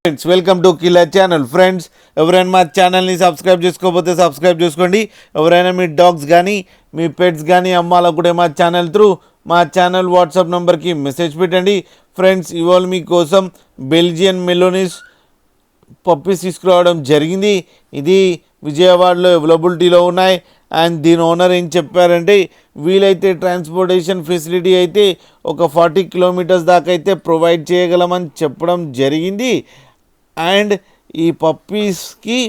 Friends welcome to killer channel. Friends ఎవరైనా మా ఛానల్ని సబ్స్క్రైబ్ చేసుకోకపోతే సబ్స్క్రైబ్ చేసుకోండి. ఎవరైనా మీ డాగ్స్ కానీ మీ పెట్స్ కానీ అమ్మాలనుకుంటే మా ఛానల్ త్రూ మా ఛానల్ వాట్సాప్ నెంబర్కి మెసేజ్ పెట్టండి. ఫ్రెండ్స్ ఇవాళ మీకోసం బెల్జియన్ మెలోనిస్ పప్పీస్ తీసుకురావడం జరిగింది. ఇది విజయవాడలో అవైలబిలిటీలో ఉన్నాయి. అండ్ దీని ఓనర్ ఏం చెప్పారంటే వీలైతే ట్రాన్స్పోర్టేషన్ ఫెసిలిటీ అయితే ఒక 40 కిలోమీటర్స్ దాకా అయితే ప్రొవైడ్ చేయగలమని చెప్పడం జరిగింది. అండ్ ఈ పప్పీస్కి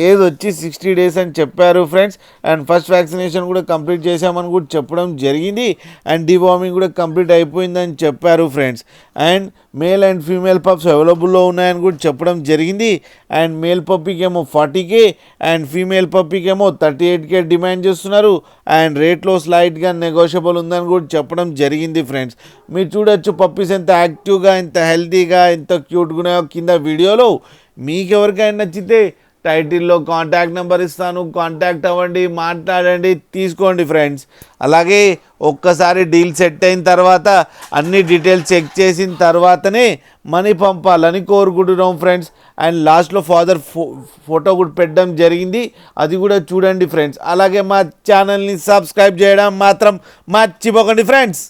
ఏజ్ వచ్చి 60 డేస్ అని చెప్పారు ఫ్రెండ్స్. అండ్ ఫస్ట్ వ్యాక్సినేషన్ కూడా కంప్లీట్ చేశామని కూడా చెప్పడం జరిగింది. అండ్ డివార్మింగ్ కూడా కంప్లీట్ అయిపోయిందని చెప్పారు friends. And male and female pups అవైలబుల్లో ఉన్నాయని కూడా చెప్పడం జరిగింది. అండ్ మేల్ పప్పీకి ఏమో 40K అండ్ ఫీమేల్ పప్పీకి ఏమో 38K డిమాండ్ చేస్తున్నారు. అండ్ రేట్లో స్లైట్గా నెగోషియబుల్ ఉందని కూడా చెప్పడం జరిగింది ఫ్రెండ్స్. మీరు చూడొచ్చు పప్పీస్ ఎంత యాక్టివ్గా, ఎంత హెల్తీగా, ఎంత క్యూట్గా ఉన్నాయో కింద వీడియోలో. మీకు ఎవరికైనా నచ్చితే టైటిల్లో కాంటాక్ట్ నెంబర్ ఇస్తాను, కాంటాక్ట్ అవ్వండి, మాట్లాడండి, తీసుకోండి ఫ్రెండ్స్. అలాగే ఒక్కసారి డీల్ సెట్ అయిన తర్వాత అన్ని డీటెయిల్స్ చెక్ చేసిన తర్వాతనే మనీ పంపాలని కోరుకుంటున్నాం ఫ్రెండ్స్. అండ్ లాస్ట్లో ఫాదర్ ఫోటో కూడా పెట్టడం జరిగింది, అది కూడా చూడండి ఫ్రెండ్స్. అలాగే మా ఛానల్ని సబ్స్క్రైబ్ చేయడం మాత్రం మర్చిపోకండి ఫ్రెండ్స్.